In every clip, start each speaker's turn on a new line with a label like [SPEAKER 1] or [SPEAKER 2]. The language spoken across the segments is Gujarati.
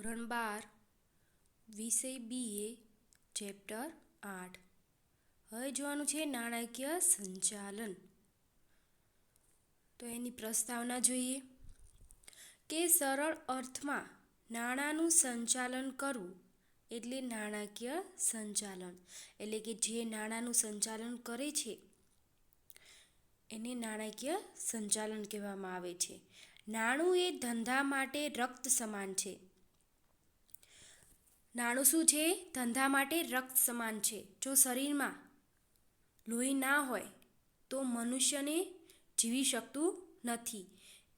[SPEAKER 1] ધોરણ 12 વિષય BA ચેપ્ટર 8. હવે જોવાનું છે નાણાકીય સંચાલન. તો એની પ્રસ્તાવના જોઈએ કે સરળ અર્થમાં નાણાંનું સંચાલન કરવું એટલે નાણાકીય સંચાલન, એટલે કે જે નાણાંનું સંચાલન કરે છે એને નાણાકીય સંચાલન કહેવામાં આવે છે. નાણું એ ધંધા માટે રક્ત સમાન છે. નાણું શું છે? ધંધા માટે રક્ત સમાન છે. જો શરીરમાં લોહી ના હોય તો મનુષ્યને જીવી શકતું નથી.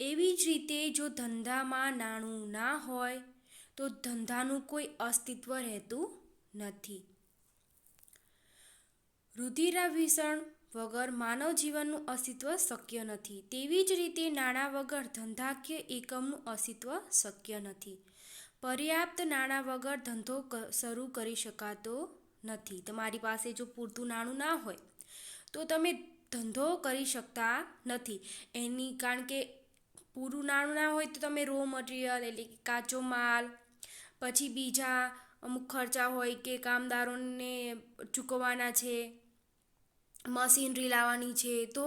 [SPEAKER 1] એવી જ રીતે જો ધંધામાં નાણું ના હોય તો ધંધાનું કોઈ અસ્તિત્વ રહેતું નથી. રુધિરાભિસરણ વગર માનવ જીવનનું અસ્તિત્વ શક્ય નથી. તેવી જ રીતે નાણાં વગર ધંધાકીય એકમનું અસ્તિત્વ શક્ય નથી. પર્યાપ્ત નાણાં વગર ધંધો શરૂ કરી શકાતો નથી. તમારી પાસે જો પૂરતું નાણું ના હોય તો તમે ધંધો કરી શકતા નથી. કારણ કે પૂરું નાણું ના હોય તો તમે રો મટીરિયલ એટલે કે કાચો માલ, પછી બીજા અમુક ખર્ચા હોય કે કામદારોને ચૂકવવાના છે, મશીનરી લાવવાની છે, તો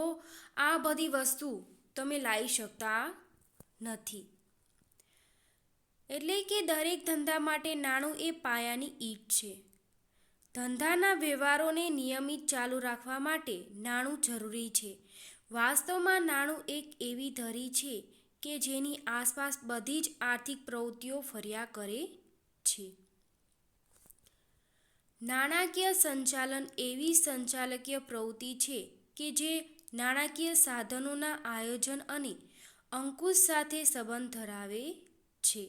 [SPEAKER 1] આ બધી વસ્તુ તમે લાવી શકતા નથી. એટલે કે દરેક ધંધા માટે નાણું એ પાયાની ઈંટ છે. ધંધાના વ્યવહારોને નિયમિત ચાલુ રાખવા માટે નાણું જરૂરી છે. વાસ્તવમાં નાણું એક એવી ધરી છે કે જેની આસપાસ બધી જ આર્થિક પ્રવૃત્તિઓ ફર્યા કરે છે. નાણાકીય સંચાલન એવી સંચાલકીય પ્રવૃત્તિ છે કે જે નાણાકીય સાધનોના આયોજન અને અંકુશ સાથે સંબંધ ધરાવે છે.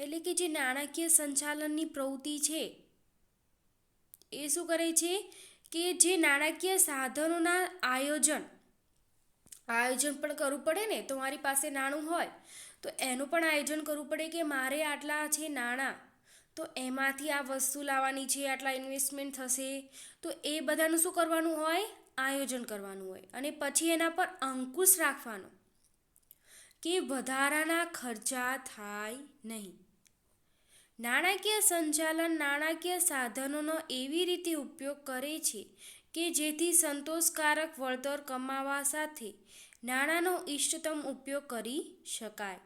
[SPEAKER 1] એટલે કે જે નાણાકીય સંચાલનની પ્રવૃત્તિ છે એ શું કરે છે કે જે નાણાકીય સાધનોના આયોજન પણ કરવું પડે ને. તો મારી પાસે નાણું હોય તો એનું પણ આયોજન કરવું પડે કે મારે આટલા છે નાણાં, તો એમાંથી આ વસ્તુ લાવવાની છે, આટલા ઇન્વેસ્ટમેન્ટ થશે, તો એ બધાનું શું કરવાનું હોય? આયોજન કરવાનું હોય. અને પછી એના પર અંકુશ રાખવાનો કે વધારાના ખર્ચા થાય નહીં. નાણાકીય સંચાલન નાણાકીય સાધનોનો એવી રીતે ઉપયોગ કરે છે કે જેથી સંતોષકારક વળતર કમાવા સાથે નાણાંનો ઇષ્ટતમ ઉપયોગ કરી શકાય.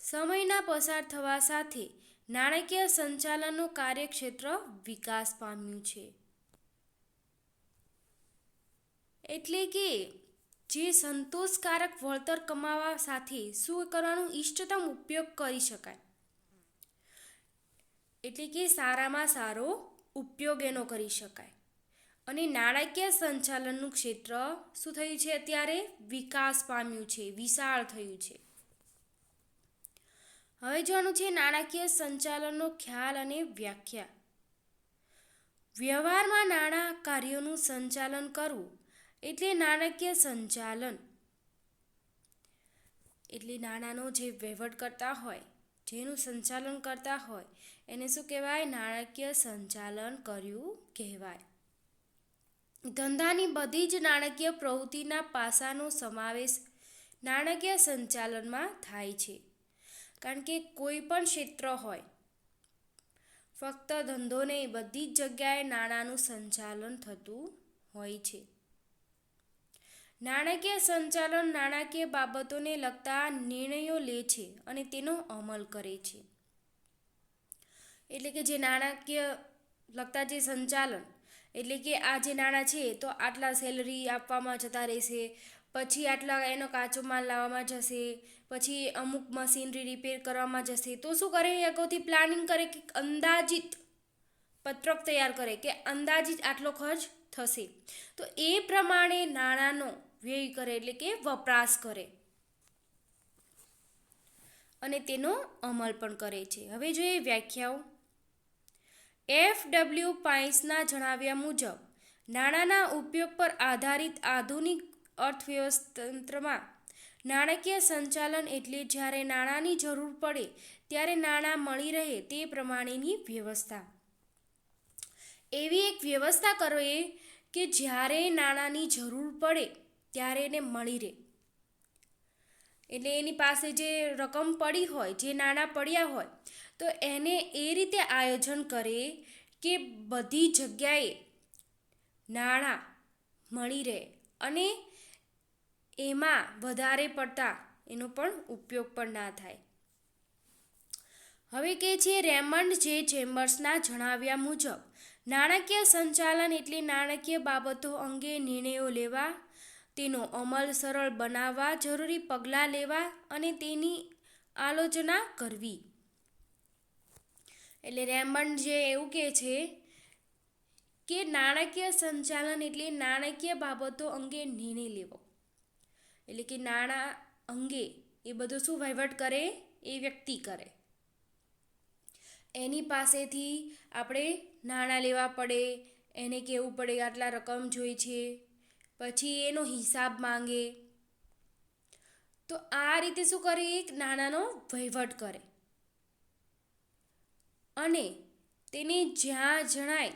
[SPEAKER 1] સમયના પસાર થવા સાથે નાણાકીય સંચાલનનું કાર્યક્ષેત્ર વિકાસ પામ્યું છે. એટલે કે જે સંતોષકારક વળતર કમાવા સાથે શું કરવાનું? ઇષ્ટતમ ઉપયોગ કરી શકાય. એટલે કે સારામાં સારો ઉપયોગ એનો કરી શકાય. અને નાણાકીય સંચાલનનું ક્ષેત્ર શું થયું છે? અત્યારે વિકાસ પામ્યું છે, વિશાળ થયું છે. હવે જોવાનું છે નાણાકીય સંચાલનનો ખ્યાલ અને વ્યાખ્યા. વ્યવહારમાં નાણાં કાર્યોનું સંચાલન કરવું એટલે નાણાકીય સંચાલન. એટલે નાણાંનો જે વહીવટ કરતા હોય, જેનું સંચાલન કરતા હોય એને શું કહેવાય? નાણાકીય સંચાલન કર્યું કહેવાય. ધંધાની બધી જ નાણાકીય પ્રવૃત્તિના પાસાનો સમાવેશ નાણાકીય સંચાલનમાં થાય છે. કારણ કે કોઈ પણ ક્ષેત્ર હોય, ફક્ત ધંધો નહીં, બધી જ જગ્યાએ નાણાંનું સંચાલન થતું હોય છે. નાણાકીય સંચાલન નાણાકીય બાબતોને લગતા નિર્ણયો લે છે અને તેનો અમલ કરે છે. એટલે કે જે નાણાકીય લગતા જે સંચાલન, એટલે કે આ જે નાણાં છે તો આટલા સેલરી આપવામાં જતા રહેશે, પછી આટલા એનો કાચો માલ લાવવામાં જશે, પછી અમુક મશીનરી રિપેર કરવામાં જશે. તો શું કરે? અગાઉથી પ્લાનિંગ કરે કે અંદાજિત પત્રક તૈયાર કરે કે અંદાજિત આટલો ખર્ચ થશે. તો એ પ્રમાણે નાણાંનો વ્યય કરે, એટલે કે વપરાશ કરે અને તેનો અમલ પણ કરે છે. હવે જોઈએ વ્યાખ્યાઓ. F.W. પાઇસના જણાવ્યા મુજબ નાણાંના ઉપયોગ પર આધારિત આધુનિક અર્થતંત્રમાં નાણાકીય સંચાલન એટલે જ્યારે નાણાંની જરૂર પડે ત્યારે નાણાં મળી રહે તે પ્રમાણેની વ્યવસ્થા. એવી એક વ્યવસ્થા કરવી કે જ્યારે નાણાંની જરૂર પડે ત્યારે એને મળી રહે. એટલે એની પાસે જે રકમ પડી હોય, જે નાણાં પડ્યા હોય, તો એને એ રીતે આયોજન કરે કે બધી જગ્યાએ નાણાં મળી રહે અને એમાં વધારે પડતા એનો પણ ઉપયોગ પણ ના થાય. હવે કે છે રેમન્ડ જે ચેમ્બર્સના જણાવ્યા મુજબ નાણાકીય સંચાલન એટલે નાણાકીય બાબતો અંગે નિર્ણયો લેવા, તેનો અમલ સરળ બનાવવા, જરૂરી પગલાં લેવા અને તેની આલોચના કરવી. એટલે રેમન્ડ જે એવું કહે છે કે નાણાકીય સંચાલન એટલે નાણાકીય બાબતો અંગે નિર્ણય લેવો, એટલે કે નાણાં અંગે એ બધું શું વહીવટ કરે, એ વ્યક્તિ કરે. એની પાસેથી આપણે નાણાં લેવા પડે, એને કહેવું પડે આટલા રકમ જોઈ છે, પછી એનો હિસાબ માંગે. તો આ રીતે શું કરે, એક નાણાંનો વહીવટ કરે અને તેને જ્યાં જણાય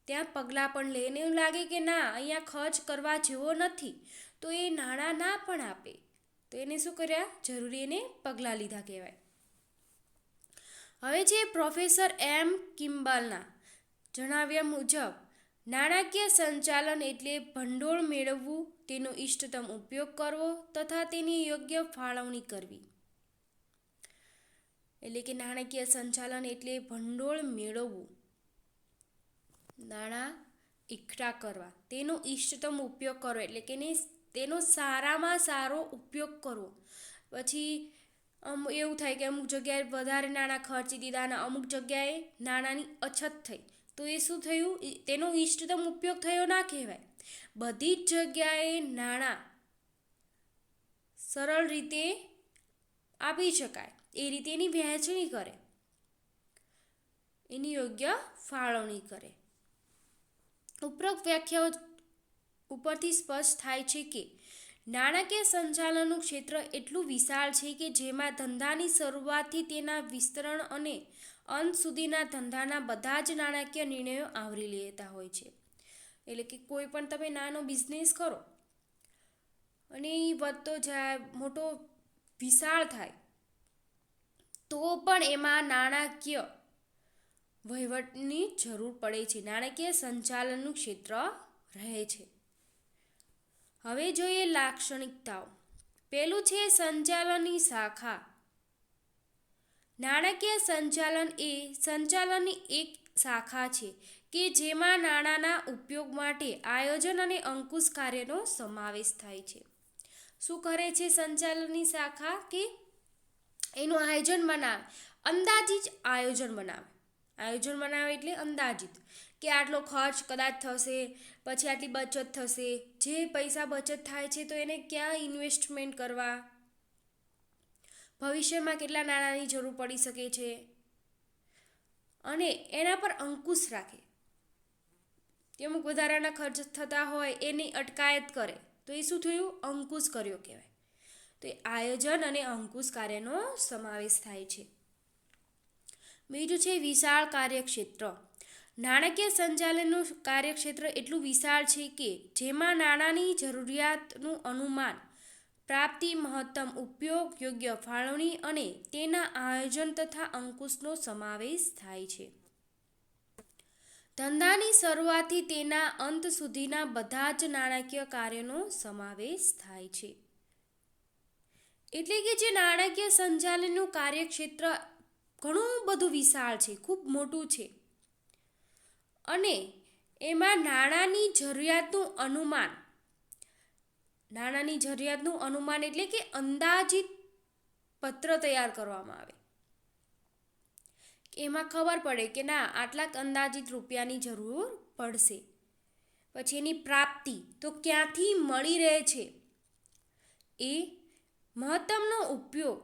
[SPEAKER 1] ત્યાં પગલાં પણ લે. એને એવું લાગે કે ના અહીંયા ખર્ચ કરવા જેવો નથી, તો એ નાણાં ના પણ આપે, તો એને શું કર્યા, જરૂરી એને પગલાં લીધા કહેવાય. હવે જે પ્રોફેસર એમ કિમ્બલના જણાવ્યા મુજબ નાણાકીય સંચાલન એટલે ભંડોળ મેળવવું, તેનો ઇષ્ટતમ ઉપયોગ કરવો તથા તેની યોગ્ય ફાળવણી કરવી. એટલે કે નાણાકીય સંચાલન એટલે ભંડોળ મેળવવું, નાણાં એકઠા કરવા, તેનો ઇષ્ટતમ ઉપયોગ કરવો, એટલે કે તેનો સારામાં સારો ઉપયોગ કરવો. પછી એવું થાય કે અમુક જગ્યાએ વધારે નાણાં ખર્ચી દીધા અને અમુક જગ્યાએ નાણાંની અછત થઈ, તો એ શું થયું, તેનો ઇષ્ટતમ ઉપયોગ થયો ના કહેવાય. બધી જ જગ્યાએ નાણાં સરળ રીતે આપી શકાય એ રીતે એની વહેંચણી કરે, એની યોગ્ય ફાળવણી કરે. ઉપરોક્ત વ્યાખ્યાઓ ઉપરથી સ્પષ્ટ થાય છે કે નાણાકીય સંચાલનનું ક્ષેત્ર એટલું વિશાળ છે કે જેમાં ધંધાની શરૂઆતથી તેના વિસ્તરણ અને અંત સુધીના ધંધાના બધા જ નાણાકીય નિર્ણયો આવરી લેતા હોય છે. એટલે કે કોઈ પણ તમે નાનો બિઝનેસ કરો અને એ વધતો જાય, મોટો વિશાળ થાય, તો પણ એમાં નાણાકીય વહીવટની જરૂર પડે છે, નાણાકીય સંચાલનનું ક્ષેત્ર રહે છે. હવે જોઈએ લાક્ષણિકતાઓ. પહેલું છે સંચાલનની શાખા. નાણાકીય સંચાલન એ સંચાલનની એક શાખા છે કે જેમાં નાણાંના ઉપયોગ માટે આયોજન અને અંકુશ કાર્યનો સમાવેશ થાય છે. શું કરે છે સંચાલનની શાખા, કે એનું આયોજન બનાવે, અંદાજિત આયોજન બનાવે. આયોજન બનાવે એટલે અંદાજિત, કે આટલો ખર્ચ કદાચ થશે, પછી આટલી બચત થશે, જે પૈસા બચત થાય છે તો એને ક્યાં ઇન્વેસ્ટમેન્ટ કરવા, ભવિષ્યમાં કેટલા નાણાંની જરૂર પડી શકે છે, અને એના પર અંકુશ રાખે. અમુક વધારાના ખર્ચ થતા હોય એની અટકાયત કરે, તો એ શું થયું, અંકુશ કર્યો કહેવાય. તો એ આયોજન અને અંકુશ કાર્યનો સમાવેશ થાય છે. બીજું છે વિશાળ કાર્યક્ષેત્ર. નાણાકીય સંચાલનનું કાર્યક્ષેત્ર એટલું વિશાળ છે કે જેમાં નાણાંની જરૂરિયાતનું અનુમાન, પ્રાપ્તિ, મહત્તમ ઉપયોગ, યોગ્ય ફાળવણી અને તેના આયોજન તથા અંકુશનો સમાવેશ થાય છે. ધંધાની શરૂઆતથી તેના અંત સુધીના બધા જ નાણાકીય કાર્યોનો સમાવેશ થાય છે. એટલે કે જે નાણાકીય સંચાલનનું કાર્યક્ષેત્ર ઘણું બધું વિશાળ છે, ખૂબ મોટું છે, અને એમાં નાણાંની જરૂરિયાતનું અનુમાન એટલે કે અંદાજિત પત્ર તૈયાર કરવામાં આવે. એમાં ખબર પડે કે ના આટલાક અંદાજિત રૂપિયાની જરૂર પડશે. પછી એની પ્રાપ્તિ તો ક્યાંથી મળી રહે છે, એ મહત્તમનો ઉપયોગ,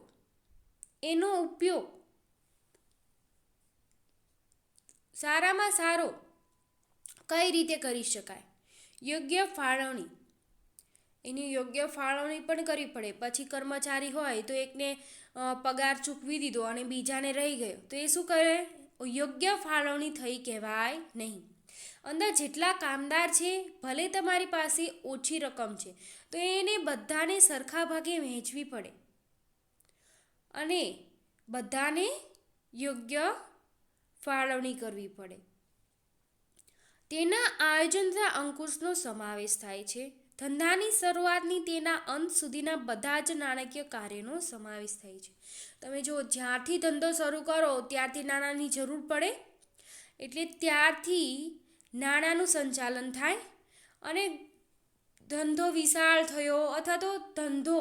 [SPEAKER 1] એનો ઉપયોગ સારામાં સારો કઈ રીતે કરી શકાય, યોગ્ય ફાળવણી, એની યોગ્ય ફાળવણી પણ કરવી પડે. પછી કર્મચારી હોય તો એકને પગાર ચૂકવી દીધો અને બીજાને રહી ગયો, તો એ શું કરે, યોગ્ય ફાળવણી થઈ કહેવાય નહીં. અંદર જેટલા કામદાર છે, ભલે તમારી પાસે ઓછી રકમ છે, તો એને બધાને સરખા ભાગે વહેંચવી પડે અને બધાને યોગ્ય ફાળવણી કરવી પડે. તેના આયોજન તથા અંકુશનો સમાવેશ થાય છે. ધંધાની શરૂઆતની તેના અંત સુધીના બધા જ નાણાકીય કાર્યનો સમાવેશ થાય છે. તમે જો જ્યારથી ધંધો શરૂ કરો ત્યારથી નાણાંની જરૂર પડે, એટલે ત્યારથી નાણાંનું સંચાલન થાય અને ધંધો વિશાળ થયો અથવા તો ધંધો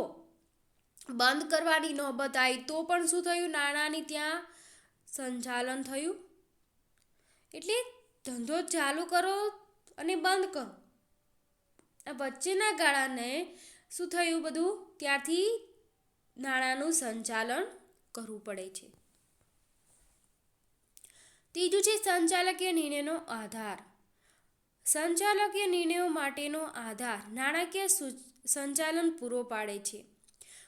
[SPEAKER 1] બંધ કરવાની નોબત આવી તો પણ શું થયું, નાણાંની ત્યાં સંચાલન થયું. એટલે ધંધો ચાલુ કરો અને બંધ કરો, આ વચ્ચેના ગાળાને શું થયું, બધું ત્યારથી નાણાંનું સંચાલન કરવું પડે છે. ત્રીજું છે સંચાલકીય નિર્ણયનો આધાર. સંચાલકીય નિર્ણયો માટેનો આધાર નાણાકીય સંચાલન પૂરો પાડે છે.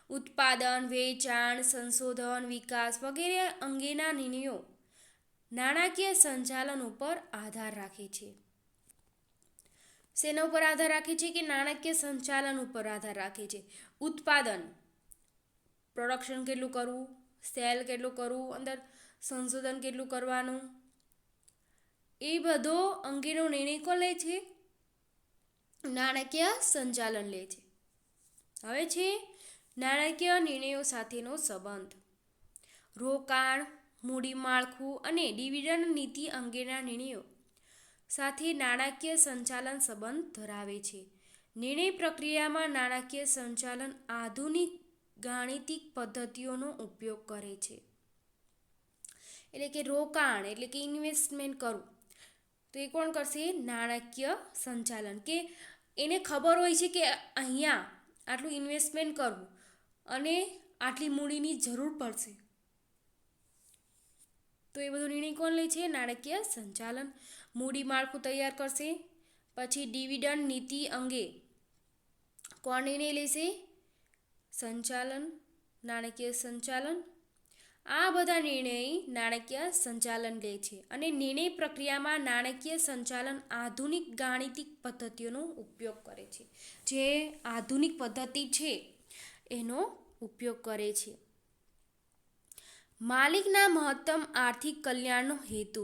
[SPEAKER 1] ઉત્પાદન, વેચાણ, સંશોધન, વિકાસ વગેરે અંગેના નિર્ણયો નાણાકીય સંચાલન ઉપર આધાર રાખે છે. શેના ઉપર આધાર રાખે છે? કે નાણાકીય સંચાલન ઉપર આધાર રાખે છે. ઉત્પાદન, પ્રોડક્શન કેટલું કરવું, સેલ કેટલું કરવું, અંદર સંશોધન કેટલું કરવાનું, એ બધો અંગેનો નિર્ણય કોણ લે છે? નાણાકીય સંચાલન લે છે. હવે છે નાણાકીય નિર્ણયો સાથેનો સંબંધ. રોકાણ, મૂડી માળખું અને ડિવિડન્ડ નીતિ અંગેના નિર્ણયો સાથે નાણાકીય સંચાલન સંબંધ ધરાવે છે. નિર્ણય પ્રક્રિયામાં નાણાકીય સંચાલન આધુનિક ગાણિતિક પદ્ધતિઓનો ઉપયોગ કરે છે. એટલે કે રોકાણ એટલે કે ઇન્વેસ્ટમેન્ટ કરવું, તો એ કોણ કરશે? નાણાકીય સંચાલન. કે એને ખબર હોય છે કે અહીંયા આટલું ઇન્વેસ્ટમેન્ટ કરવું અને આટલી મૂડીની જરૂર પડશે, તો એ બધો નિર્ણય કોણ લે છે? નાણાકીય સંચાલન. મૂડી માળખું તૈયાર કરશે. પછી ડિવિડન્ડ નીતિ અંગે કોણ નિર્ણય લેશે? સંચાલન, નાણાકીય સંચાલન. આ બધા નિર્ણય નાણાકીય સંચાલન લે છે અને નિર્ણય પ્રક્રિયામાં નાણાકીય સંચાલન આધુનિક ગાણિતિક પદ્ધતિઓનો ઉપયોગ કરે છે. જે આધુનિક પદ્ધતિ છે એનો ઉપયોગ કરે છે. માલિકના મહત્તમ આર્થિક કલ્યાણનો હેતુ.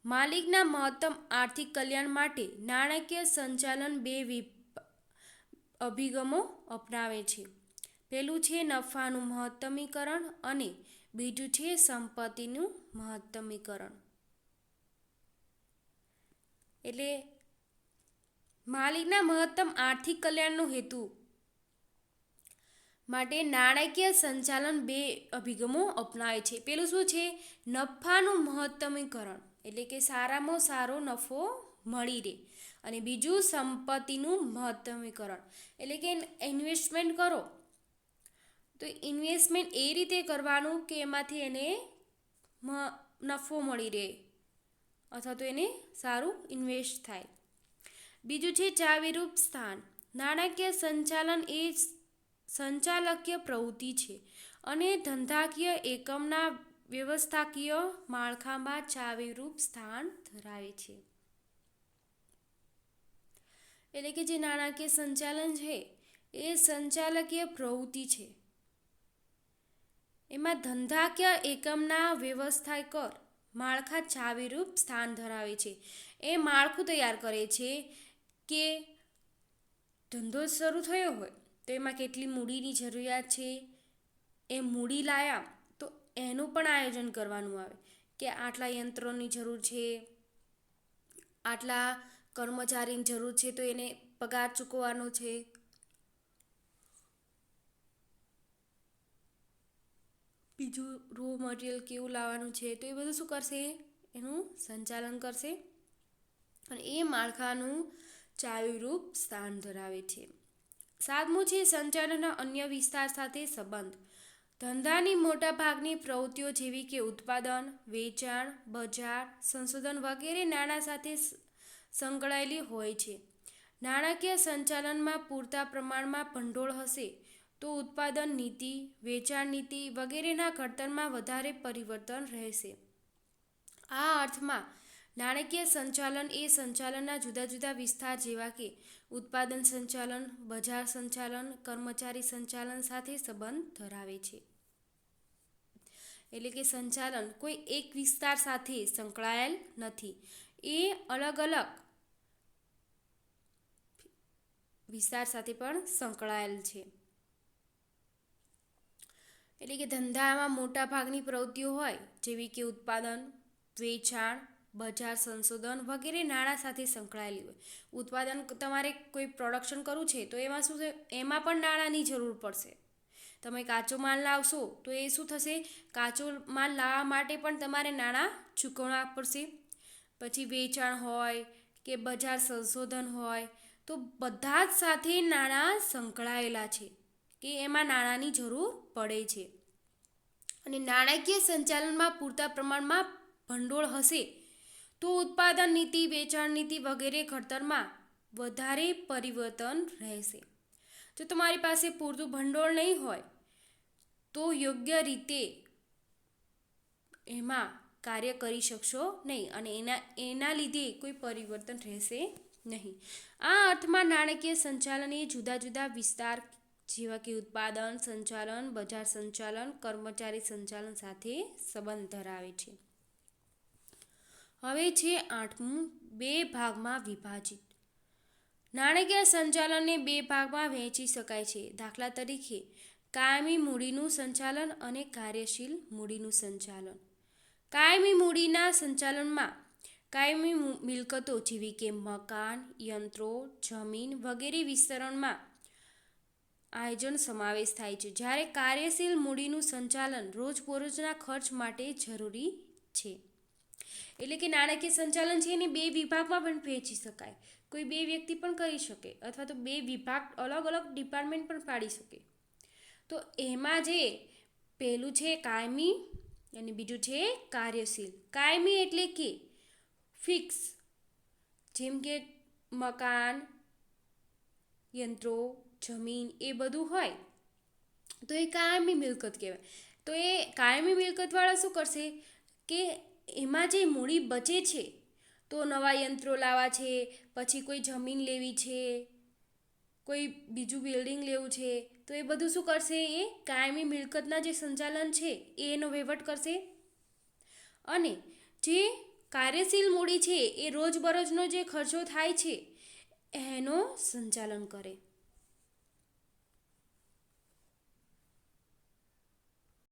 [SPEAKER 1] માલિકના મહત્તમ આર્થિક કલ્યાણ માટે નાણાકીય સંચાલન બે અભિગમો અપનાવે છે. પહેલું છે નફાનું મહત્તમીકરણ અને બીજું છે સંપત્તિનું મહત્તમીકરણ. એટલે માલિકના મહત્તમ આર્થિક કલ્યાણનો હેતુ માટે નાણાકીય સંચાલન બે અભિગમો અપનાવે છે. પેલું શું છે? નફાનું મહત્તમીકરણ, એટલે કે સારામાં સારો નફો મળી રહે. અને બીજું સંપત્તિનું મહત્તમીકરણ, એટલે કે ઇન્વેસ્ટમેન્ટ કરો તો ઇન્વેસ્ટમેન્ટ એ રીતે કરવાનું કે એમાંથી એને નફો મળી રહે અથવા તો એને સારું ઇન્વેસ્ટ થાય. બીજું છે ચાવીરૂપ સ્થાન. નાણાકીય સંચાલન એ સંચાલકીય પ્રવૃત્તિ છે અને ધંધાકીય એકમના વ્યવસ્થાકીય માળખામાં ચાવીરૂપ સ્થાન ધરાવે છે. એટલે કે જે નાણાકીય સંચાલન છે એ સંચાલકીય પ્રવૃત્તિ છે. એમાં ધંધાકીય એકમના વ્યવસ્થાકીય માળખા ચાવીરૂપ સ્થાન ધરાવે છે. એ માળખું તૈયાર કરે છે કે ધંધો શરૂ થયો હોય તો એમાં કેટલી મૂડીની જરૂરિયાત છે, એ મૂડી લાયા તો એનું પણ આયોજન કરવાનું આવે કે આટલા યંત્રોની જરૂર છે, આટલા કર્મચારીની જરૂર છે તો એને પગાર ચૂકવવાનો છે. બીજું રો મટીરિયલ કેવું લાવવાનું છે, તો એ બધું શું કરશે? એનું સંચાલન કરશે અને એ માળખાનું ચાવીરૂપ સ્થાન ધરાવે છે. સાતમું છે સંચાલનના અન્ય વિસ્તાર સાથે સંબંધ. ધંધાની મોટાભાગની પ્રવૃત્તિઓ જેવી કે ઉત્પાદન, વેચાણ, બજાર, સંશોધન વગેરે નાણાં સાથે સંકળાયેલી હોય છે. નાણાકીય સંચાલનમાં પૂરતા પ્રમાણમાં ભંડોળ હશે તો ઉત્પાદન નીતિ, વેચાણ નીતિ વગેરેના ઘડતરમાં વધારે પરિવર્તન રહેશે. આ અર્થમાં નાણાકીય સંચાલન એ સંચાલનના જુદા જુદા વિસ્તાર જેવા કે ઉત્પાદન સંચાલન, બજાર સંચાલન, કર્મચારી સંચાલન સાથે સંબંધ ધરાવે છે. એટલે કે સંચાલન કોઈ એક વિસ્તાર સાથે સંકળાયેલ નથી, એ અલગ અલગ વિસ્તાર સાથે પણ સંકળાયેલ છે. એટલે કે ધંધામાં મોટા ભાગની પ્રવૃત્તિઓ હોય જેવી કે ઉત્પાદન, વેચાણ, બજાર સંશોધન વગેરે નાણાં સાથે સંકળાયેલી હોય. ઉત્પાદન તમારે કોઈ પ્રોડક્શન કરવું છે તો એમાં શું છે, એમાં પણ નાણાંની જરૂર પડશે. તમે કાચો માલ લાવશો તો એ શું થશે, કાચો માલ લાવવા માટે પણ તમારે નાણાં ચૂકવવા પડશે. પછી વેચાણ હોય કે બજાર સંશોધન હોય તો બધા જ સાથે નાણાં સંકળાયેલા છે કે એમાં નાણાંની જરૂર પડે છે. અને નાણાકીય સંચાલનમાં પૂરતા પ્રમાણમાં ભંડોળ હશે તો ઉત્પાદન નીતિ, વેચાણ નીતિ વગેરે ઘડતરમાં વધારે પરિવર્તન રહેશે. જો તમારી પાસે પૂરતું ભંડોળ નહીં હોય તો યોગ્ય રીતે એમાં કાર્ય કરી શકશો નહીં અને એના લીધે કોઈ પરિવર્તન રહેશે નહીં. આ અર્થમાં નાણાકીય સંચાલન એ જુદા જુદા વિસ્તાર જેવા કે ઉત્પાદન સંચાલન, બજાર સંચાલન, કર્મચારી સંચાલન સાથે સંબંધ ધરાવે છે. હવે છે 8મું, બે ભાગમાં વિભાજિત. નાણાકીય સંચાલનને બે ભાગમાં વહેંચી શકાય છે. દાખલા તરીકે કાયમી મૂડીનું સંચાલન અને કાર્યશીલ મૂડીનું સંચાલન. કાયમી મૂડીના સંચાલનમાં કાયમી મિલકતો જેવી કે મકાન, યંત્રો, જમીન વગેરે વિસ્તરણમાં આયોજન સમાવેશ થાય છે, જ્યારે કાર્યશીલ મૂડીનું સંચાલન રોજબરોજના ખર્ચ માટે જરૂરી છે. એટલે કે નાણાકીય સંચાલન છે એને બે વિભાગમાં પણ વહેંચી શકાય. કોઈ બે વ્યક્તિ પણ કરી શકે અથવા તો બે વિભાગ અલગ અલગ ડિપાર્ટમેન્ટ પણ પાડી શકે. તો એમાં જે પહેલું છે કાયમી અને બીજું છે કાર્યશીલ. કાયમી એટલે કે ફિક્સ, જેમ કે મકાન, યંત્રો, જમીન એ બધું હોય તો એ કાયમી મિલકત કહેવાય. તો એ કાયમી મિલકતવાળા શું કરશે કે એમાં જે મૂડી બચે છે તો નવા યંત્રો લાવવા છે, પછી કોઈ જમીન લેવી છે, કોઈ બીજું બિલ્ડિંગ લેવું છે, તો એ બધું શું કરશે, એ કાયમી મિલકતના જે સંચાલન છે એનો વહીવટ કરશે. અને જે કાર્યશીલ મૂડી છે એ રોજબરોજનો જે ખર્ચો થાય છે એનો સંચાલન કરે.